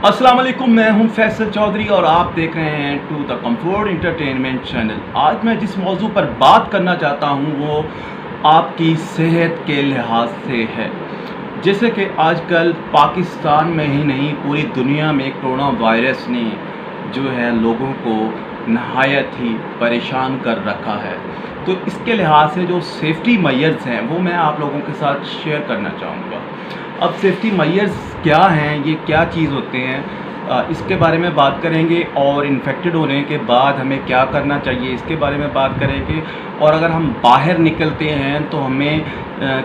अस्सलाम वालेकुम, मैं हूं फैसल चौधरी और आप देख रहे हैं to the comfort entertainment channel. आज मैं जिस मौजू पर बात करना चाहता हूं वो आपकी सेहत के लिहाज से है। जैसे कि आजकल पाकिस्तान में ही नहीं पूरी दुनिया में कोरोना वायरस ने जो है लोगों को नहायत ही परेशान कर रखा है। तो इसके लिहाज से जो सेफ्टी मेजर्स हैं वो मैं आप लोगों के साथ शेयर करना चाहूँगा। अब सेफ्टी मेजर्स क्या हैं, ये क्या चीज़ होते हैं, इसके बारे में बात करेंगे और इन्फेक्टेड होने के बाद हमें क्या करना चाहिए इसके बारे में बात करेंगे। और अगर हम बाहर निकलते हैं तो हमें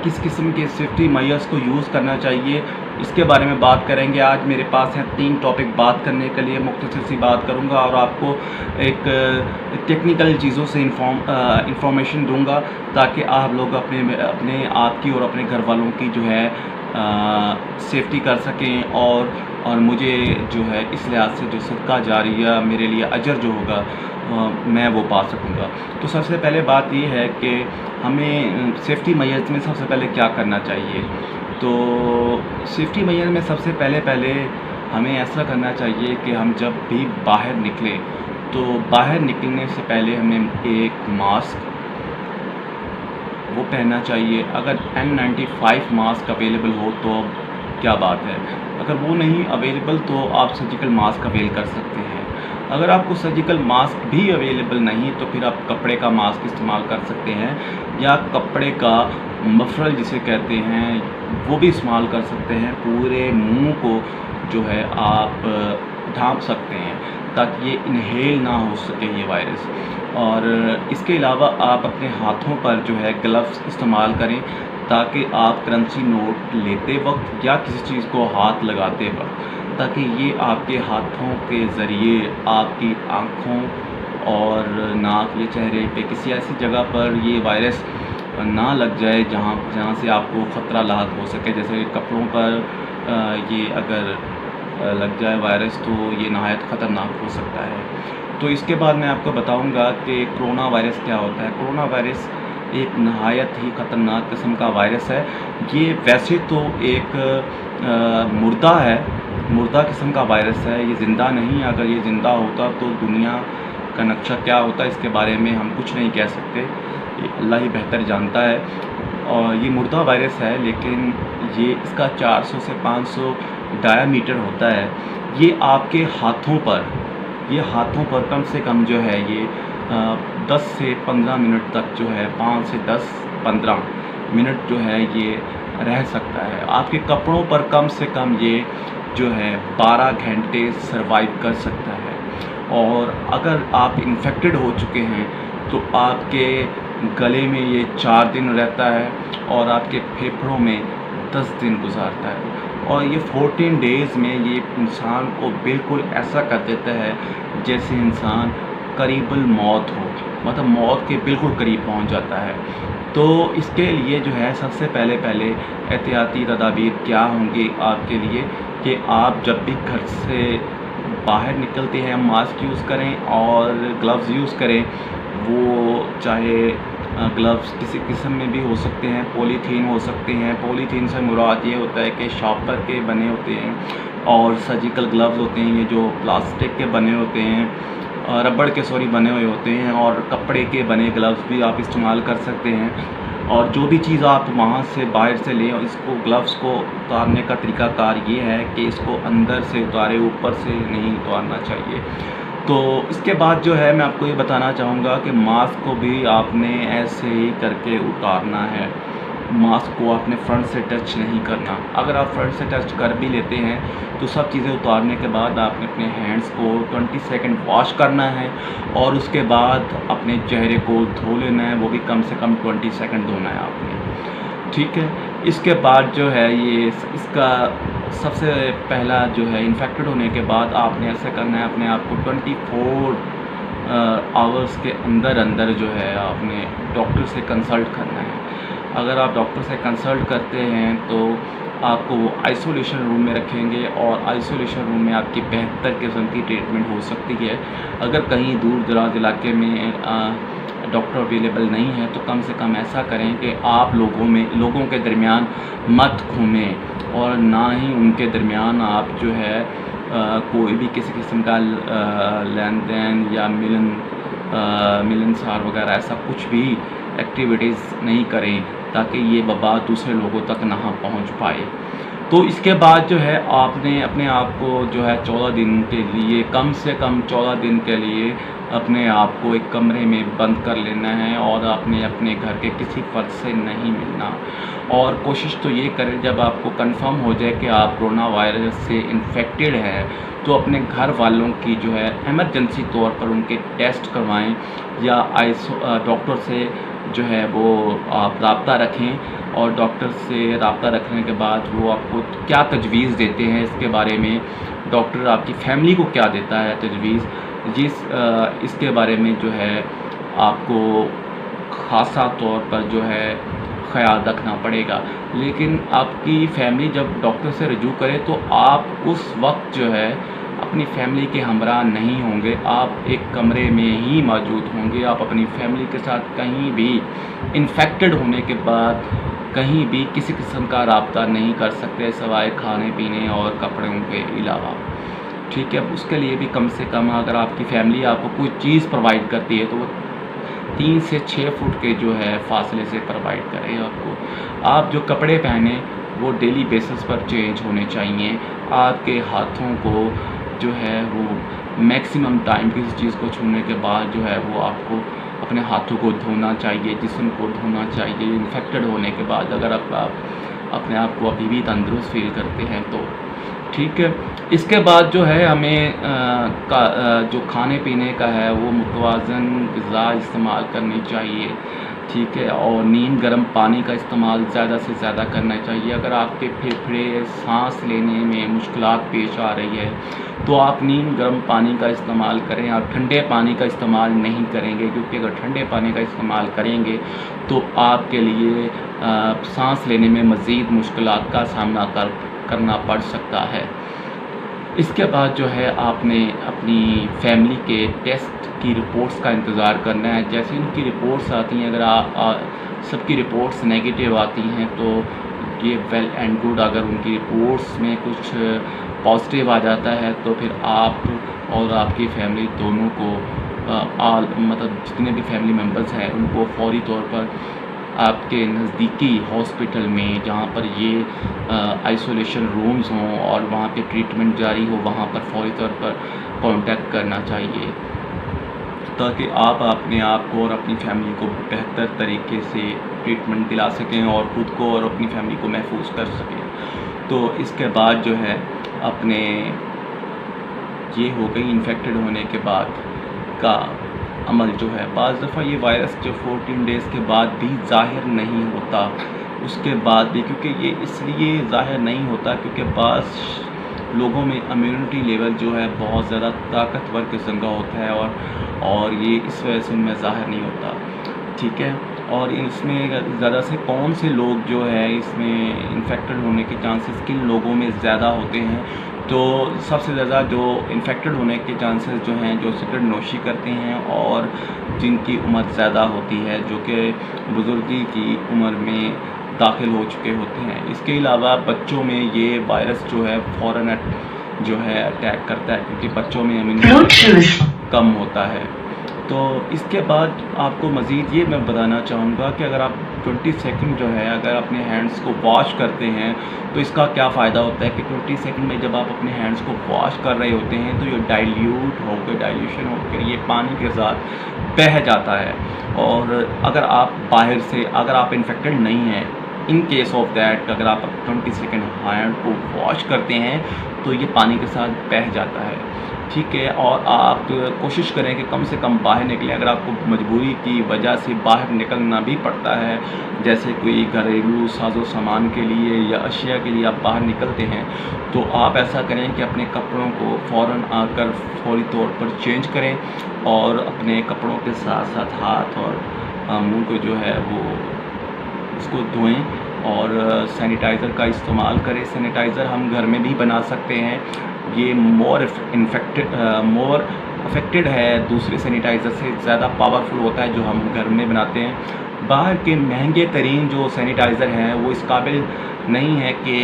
किस किस्म के सेफ्टी मेजर्स को यूज़ करना चाहिए इसके बारे में बात करेंगे। आज मेरे पास हैं 3 टॉपिक बात करने के लिए, मुख्तसर सी बात करूंगा और आपको एक टेक्निकल चीज़ों से इंफॉर्मेशन दूंगा ताकि आप लोग अपने आप की और अपने घर वालों की जो है सेफ्टी कर सकें और मुझे जो है इस लिहाज से जो सदका जारिया मेरे लिए अजर जो होगा मैं वो पा सकूँगा। तो सबसे पहले बात ये है कि हमें सेफ्टी मेजर्स में सबसे पहले क्या करना चाहिए। तो सेफ्टी मेजर में सबसे पहले हमें ऐसा करना चाहिए कि हम जब भी बाहर निकलें तो बाहर निकलने से पहले हमें एक मास्क वो पहनना चाहिए। अगर N95 मास्क अवेलेबल हो तो क्या बात है, अगर वो नहीं अवेलेबल तो आप सर्जिकल मास्क अवेल कर सकते हैं। अगर आपको सर्जिकल मास्क भी अवेलेबल नहीं तो फिर आप कपड़े का मास्क इस्तेमाल कर सकते हैं या कपड़े का मफरल जिसे कहते हैं वो भी इस्तेमाल कर सकते हैं। पूरे मुंह को जो है आप ढाँप सकते हैं ताकि ये इनहेल ना हो सके ये वायरस। और इसके अलावा आप अपने हाथों पर जो है ग्लव्स इस्तेमाल करें ताकि आप करेंसी नोट लेते वक्त या किसी चीज़ को हाथ लगाते वक्त ताकि ये आपके हाथों के ज़रिए आपकी आँखों और नाक या चेहरे पे किसी ऐसी जगह पर ये वायरस ना लग जाए जहाँ से आपको ख़तरा लाहक हो सके। जैसे कपड़ों पर ये अगर लग जाए वायरस तो ये नहायत ख़तरनाक हो सकता है। तो इसके बाद मैं आपको बताऊंगा कि कोरोना वायरस क्या होता है। कोरोना वायरस एक नहायत ही ख़तरनाक किस्म का वायरस है। ये वैसे तो एक मुर्दा है, मुर्दा किस्म का वायरस है, ये ज़िंदा नहीं। अगर ये ज़िंदा होता तो दुनिया का नक्शा क्या होता इसके बारे में हम कुछ नहीं कह सकते, ये अल्लाह ही बेहतर जानता है। और ये मुर्दा वायरस है लेकिन ये इसका 400 से 500 डायामीटर होता है। ये आपके हाथों पर कम से कम जो है ये 10 से 15 मिनट तक जो है 5 से 10-15 मिनट जो है ये रह सकता है। आपके कपड़ों पर कम से कम ये जो है 12 घंटे सरवाइव कर सकता है। और अगर आप इन्फेक्टेड हो चुके हैं तो आपके गले में ये 4 दिन रहता है और आपके फेफड़ों में 10 दिन गुजारता है। और ये 14 डेज़ में ये इंसान को बिल्कुल ऐसा कर देता है जैसे इंसान करीबल मौत हो, मतलब मौत के बिल्कुल करीब पहुंच जाता है। तो इसके लिए जो है सबसे पहले एहतियाती तदाबीर क्या होंगी आपके लिए कि आप जब भी घर से बाहर निकलते हैं मास्क यूज़ करें और ग्लव्स यूज़ करें। वो चाहे ग्लव्स किसी किस्म में भी हो सकते हैं, पॉलीथीन हो सकते हैं। पॉलीथीन से मुराद ये होता है कि शॉपर के बने होते हैं और सर्जिकल ग्लव्स होते हैं ये जो प्लास्टिक के बने होते हैं, रबड़ के बने हुए होते हैं। और कपड़े के बने ग्लव्स भी आप इस्तेमाल कर सकते हैं। और जो भी चीज़ आप वहाँ से बाहर से लें इसको ग्लव्स को उतारने का तरीक़ाकार ये है कि इसको अंदर से उतारें, ऊपर से नहीं उतारना चाहिए। तो इसके बाद जो है मैं आपको ये बताना चाहूँगा कि मास्क को भी आपने ऐसे ही करके उतारना है। मास्क को आपने फ्रंट से टच नहीं करना। अगर आप फ्रंट से टच कर भी लेते हैं तो सब चीज़ें उतारने के बाद आपने अपने हैंड्स को 20 सेकंड वॉश करना है और उसके बाद अपने चेहरे को धो लेना है, वो भी कम से कम 20 सेकंड धोना है आपने, ठीक है। इसके बाद जो है ये इसका सबसे पहला जो है इन्फेक्टेड होने के बाद आपने ऐसा करना है, अपने आप को 24 आवर्स के अंदर जो है आपने डॉक्टर से कंसल्ट करना है। अगर आप डॉक्टर से कंसल्ट करते हैं तो आपको वो आइसोलेशन रूम में रखेंगे और आइसोलेशन रूम में आपकी बेहतर किस्म की ट्रीटमेंट हो सकती है। अगर कहीं दूर दराज इलाके में डॉक्टर अवेलेबल नहीं है तो कम से कम ऐसा करें कि आप लोगों के दरमियान मत घूमें और ना ही उनके दरमियान आप जो है कोई भी किसी किस्म का लेन देन या मिलनसार वगैरह ऐसा कुछ भी एक्टिविटीज़ नहीं करें, ताकि ये वबा दूसरे लोगों तक ना पहुंच पाए। तो इसके बाद जो है आपने अपने आप को जो है 14 दिन के लिए, कम से कम 14 दिन के लिए अपने आप को एक कमरे में बंद कर लेना है और आपने अपने घर के किसी फ़र्द से नहीं मिलना। और कोशिश तो ये करें, जब आपको कंफर्म हो जाए कि आप कोरोना वायरस से इन्फेक्टेड हैं, तो अपने घर वालों की जो है इमरजेंसी तौर पर उनके टेस्ट करवाएं या डॉक्टर से जो है वो आप रब्ता रखें। और डॉक्टर से रब्ता रखने के बाद वो आपको क्या तजवीज़ देते हैं इसके बारे में, डॉक्टर आपकी फ़ैमिली को क्या देता है तजवीज़, इसके बारे में जो है आपको ख़ासा तौर पर जो है ख़्याल रखना पड़ेगा। लेकिन आपकी फ़ैमिली जब डॉक्टर से रुजू करे, तो आप उस वक्त जो है अपनी फ़ैमिली के हमरा नहीं होंगे, आप एक कमरे में ही मौजूद होंगे। आप अपनी फ़ैमिली के साथ कहीं भी इन्फेक्टेड होने के बाद कहीं भी किसी किस्म का रब्ता नहीं कर सकते, सिवाय खाने पीने और कपड़ों के अलावा। ठीक है, उसके लिए भी कम से कम अगर आपकी फ़ैमिली आपको कोई चीज़ प्रोवाइड करती है, तो वो 3 से 6 फुट के जो है फ़ासले से प्रोवाइड करें आपको। आप जो कपड़े पहने वो डेली बेसिस पर चेंज होने चाहिए। आपके हाथों को जो है वो मैक्सिमम टाइम किसी चीज़ को छूने के बाद जो है वो आपको अपने हाथों को धोना चाहिए, जिस्म को धोना चाहिए इन्फेक्टेड होने के बाद, अगर आप अपने आप को अभी भी तंदुरुस्त फील करते हैं तो। ठीक है, इसके बाद जो है हमें जो खाने पीने का है वो मुतवाज़न ग़िज़ा इस्तेमाल करनी चाहिए। ठीक है, और नीम गर्म पानी का इस्तेमाल ज़्यादा से ज़्यादा करना चाहिए। अगर आपके फेफड़े सांस लेने में मुश्किलात पेश आ रही है, तो आप नीम गर्म पानी का इस्तेमाल करें। आप ठंडे पानी का इस्तेमाल नहीं करेंगे, क्योंकि अगर ठंडे पानी का इस्तेमाल करेंगे तो आपके लिए सांस लेने में मज़ीद मुश्किलात का सामना करना पड़ सकता है। इसके बाद जो है आपने अपनी फ़ैमिली के टेस्ट की रिपोर्ट्स का इंतज़ार करना है। जैसे उनकी रिपोर्ट्स आती हैं, अगर सबकी रिपोर्ट्स नेगेटिव आती हैं तो ये वेल एंड गुड। अगर उनकी रिपोर्ट्स में कुछ पॉजिटिव आ जाता है तो फिर आप और आपकी फ़ैमिली दोनों को मतलब जितने भी फैमिली मेम्बर्स हैं उनको फ़ौरी तौर पर आपके नज़दीकी हॉस्पिटल में, जहाँ पर ये आइसोलेशन रूम्स हों और वहाँ पे ट्रीटमेंट जारी हो, वहाँ पर फ़ौरी तौर पर कांटेक्ट करना चाहिए, ताकि आप अपने आप को और अपनी फ़ैमिली को बेहतर तरीके से ट्रीटमेंट दिला सकें और ख़ुद को और अपनी फ़ैमिली को महफूज कर सकें। तो इसके बाद जो है अपने ये हो गई इन्फेक्टेड होने के बाद का अमल जो है, बाज़ दफ़ा ये वायरस जो 14 डेज़ के बाद भी ज़ाहिर नहीं होता, उसके बाद भी, क्योंकि ये इसलिए ज़ाहिर नहीं होता क्योंकि बाज़ लोगों में इम्यूनिटी लेवल जो है बहुत ज़्यादा ताकतवर किस्म का होता है और ये इस वजह से उनमें ज़ाहिर नहीं होता। ठीक है, और इसमें ज़्यादा से कौन से लोग जो है इसमें इन्फेक्टेड होने के चांसेस किन लोगों में ज़्यादा होते हैं, तो सबसे ज़्यादा जो इन्फेक्टेड होने के चांसेस जो हैं, जो सिगरेट नोशी करते हैं और जिनकी उम्र ज़्यादा होती है, जो कि बुज़ुर्गी की उम्र में दाखिल हो चुके होते हैं। इसके अलावा बच्चों में ये वायरस जो है फ़ौरन जो है अटैक करता है, क्योंकि बच्चों में इम्यूनिटी कम होता है। तो इसके बाद आपको मज़ीद ये मैं बताना चाहूँगा कि अगर आप 20 सेकंड जो है अगर अपने हैंड्स को वॉश करते हैं तो इसका क्या फ़ायदा होता है कि 20 सेकंड में जब आप अपने हैंड्स को वॉश कर रहे होते हैं तो ये डाइल्यूशन होकर ये पानी के साथ बह जाता है। और अगर आप बाहर से, अगर आप इन्फेक्टेड नहीं हैं, इन केस ऑफ दैट अगर आप 20 सेकंड हैंड को वॉश करते हैं तो ये पानी के साथ बह जाता है। ठीक है, और आप कोशिश करें कि कम से कम बाहर निकलें। अगर आपको मजबूरी की वजह से बाहर निकलना भी पड़ता है, जैसे कोई घरेलू साजो सामान के लिए या अशिया के लिए आप बाहर निकलते हैं, तो आप ऐसा करें कि अपने कपड़ों को फ़ौरन आकर फौरी तौर पर चेंज करें और अपने कपड़ों के साथ साथ हाथ और मुंह को जो है वो उसको धोएं और सैनिटाइज़र का इस्तेमाल करें। सैनिटाइज़र हम घर में भी बना सकते हैं, ये मोर अफेक्टेड है दूसरे सैनिटाइज़र से, ज़्यादा पावरफुल होता है जो हम घर में बनाते हैं। बाहर के महंगे तरीन जो सैनिटाइज़र हैं वो इस काबिल नहीं है कि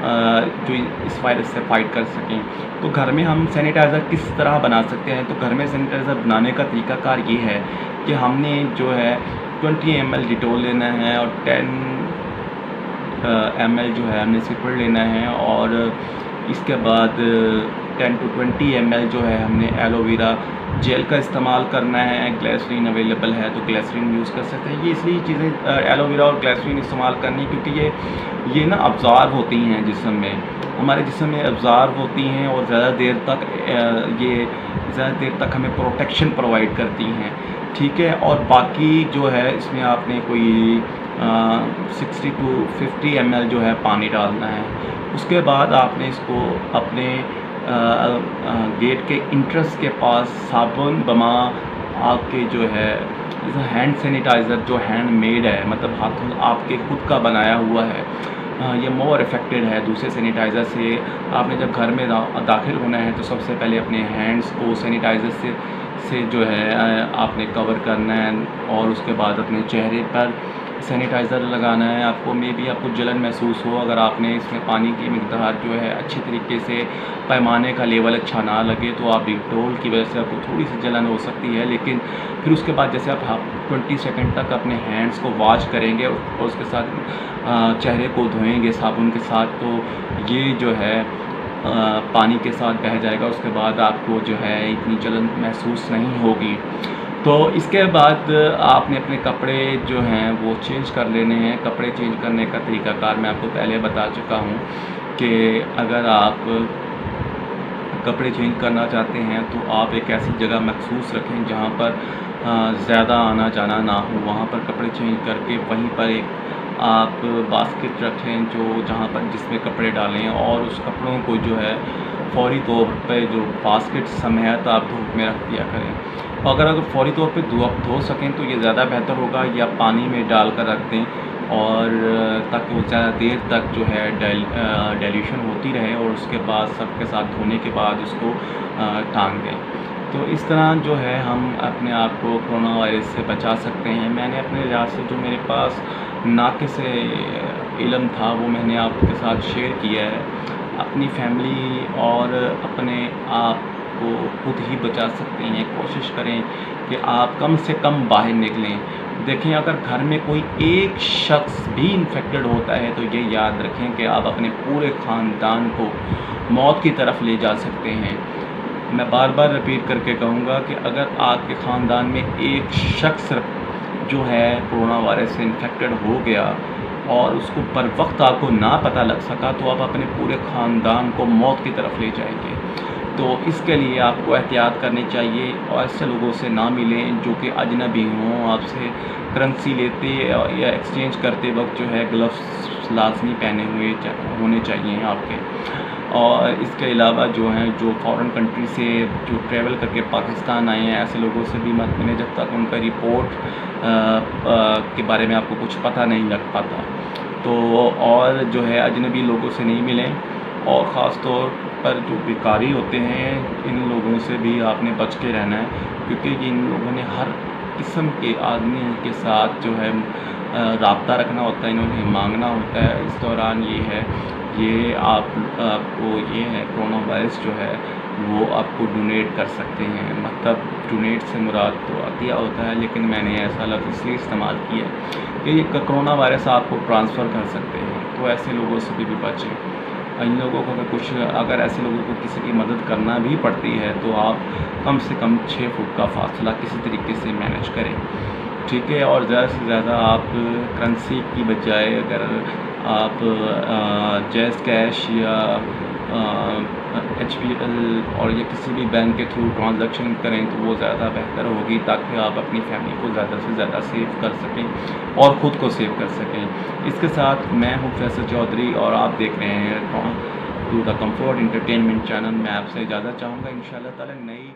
जो इस वायरस से फाइट कर सकें। तो घर में हम सैनिटाइज़र किस तरह बना सकते हैं? तो घर में सैनिटाइज़र बनाने का तरीक़ाकार ये है कि हमने जो है 20 ml डिटॉल लेना है और 10 ml जो है हमने सिपर लेना है, और इसके बाद 10 to 20 ml जो है हमने एलोवेरा जेल का इस्तेमाल करना है। ग्लिसरीन अवेलेबल है तो ग्लिसरीन यूज़ कर सकते हैं। ये इसलिए चीज़ें एलोवेरा और ग्लिसरीन इस्तेमाल करनी क्योंकि ये ना अब्ज़ॉर्ब होती हैं जिस्म में, हमारे जिस्म में अब्ज़ॉर्ब होती हैं और ज़्यादा देर तक हमें प्रोटेक्शन प्रोवाइड करती हैं, ठीक है। और बाकी जो है इसमें आपने कोई 60 to 50 ml जो है पानी डालना है। उसके बाद आपने इसको अपने गेट के इंट्रेंस के पास साबुन बमा आपके जो है हैंड सैनिटाइज़र जो हैंड मेड है, मतलब हाथों आपके खुद का बनाया हुआ है, ये मोर इफ़ेक्टिव है दूसरे सैनिटाइज़र से। आपने जब घर में दाखिल होना है तो सबसे पहले अपने हैंड्स को सैनिटाइज़र से जो है आपने कवर करना है, और उसके बाद अपने चेहरे पर सैनिटाइज़र लगाना है। आपको जलन महसूस हो, अगर आपने इसमें पानी की मिक़दार जो है अच्छी तरीके से पैमाने का लेवल अच्छा ना लगे तो आप डिटॉल की वजह से आपको थोड़ी सी जलन हो सकती है। लेकिन फिर उसके बाद जैसे आप 20 सेकंड तक अपने हैंड्स को वॉश करेंगे और उसके साथ चेहरे को धोएंगे साबुन के साथ, तो ये जो है पानी के साथ बह जाएगा। उसके बाद आपको जो है इतनी जलन महसूस नहीं होगी। तो इसके बाद आपने अपने कपड़े जो हैं वो चेंज कर लेने हैं। कपड़े चेंज करने का तरीक़ाकार मैं आपको पहले बता चुका हूँ कि अगर आप कपड़े चेंज करना चाहते हैं तो आप एक ऐसी जगह मखसूस रखें जहाँ पर ज़्यादा आना जाना ना हो। वहाँ पर कपड़े चेंज करके वहीं पर एक आप बास्केट रखें जहाँ पर जिसमें कपड़े डालें, और उस कपड़ों को जो है फ़ौरी तौर पे जो बास्केट समेत आप धूप में रख दिया करें। अगर फ़ौरी तौर पे धो सकें तो ये ज़्यादा बेहतर होगा, या पानी में डाल कर रख दें, और ताकि वो ज़्यादा देर तक जो है डाइल्यूशन होती रहे, और उसके बाद सबके साथ धोने के बाद उसको टांग दें। तो इस तरह जो है हम अपने आप को कोरोना वायरस से बचा सकते हैं। मैंने अपने लिहाज से जो मेरे पास नाक़िस इल्म था वो मैंने आपके साथ शेयर किया है। अपनी फैमिली और अपने आप को खुद ही बचा सकते हैं। कोशिश करें कि आप कम से कम बाहर निकलें। देखें, अगर घर में कोई एक शख्स भी इन्फेक्टेड होता है तो ये याद रखें कि आप अपने पूरे ख़ानदान को मौत की तरफ ले जा सकते हैं। मैं बार बार रिपीट करके कहूँगा कि अगर आपके ख़ानदान में एक शख्स जो है कोरोना वायरस से इन्फेक्टेड हो गया और उसको बर वक्त आपको ना पता लग सका, तो आप अपने पूरे ख़ानदान को मौत की तरफ ले जाएंगे। तो इसके लिए आपको एहतियात करनी चाहिए और ऐसे लोगों से ना मिलें जो कि अजनबी हों। आपसे करेंसी लेते या एक्सचेंज करते वक्त जो है ग्लव्स लाजमी पहने हुए होने चाहिए आपके। और इसके अलावा जो हैं जो फ़ॉरेन कंट्री से जो ट्रैवल करके पाकिस्तान आए हैं, ऐसे लोगों से भी मत मिलें जब तक उनका रिपोर्ट के बारे में आपको कुछ पता नहीं लग पाता। तो और जो है अजनबी लोगों से नहीं मिलें, और ख़ास तौर पर जो भिखारी होते हैं इन लोगों से भी आपने बच के रहना है, क्योंकि इन लोगों ने हर किस्म के आदमी के साथ जो है राब्ता रखना होता है, इन्होंने मांगना होता है। इस दौरान ये आपको ये है कोरोना वायरस जो है वो आपको डोनेट कर सकते हैं। मतलब डोनेट से मुराद तो अतिया होता है, लेकिन मैंने ऐसा लफ्ज़ इसलिए इस्तेमाल किया कि ये कोरोना वायरस आपको ट्रांसफ़र कर सकते हैं। तो ऐसे लोगों से भी बचें। इन लोगों को अगर ऐसे लोगों को किसी की मदद करना भी पड़ती है तो आप कम से कम 6 फुट का फासला किसी तरीके से मैनेज करें, ठीक है। और ज़्यादा से ज़्यादा आप करेंसी की बजाय अगर आप जैज़ कैश या HPL और या किसी भी बैंक के थ्रू ट्रांजैक्शन करें तो वो ज़्यादा बेहतर होगी, ताकि आप अपनी फैमिली को ज़्यादा से ज़्यादा सेव कर सकें और ख़ुद को सेव कर सकें। इसके साथ मैं हूँ फैसल चौधरी और आप देख रहे हैं to the comfort entertainment channel. मैं आपसे इजाज़त चाहूँगा। इंशाअल्लाह ताला नई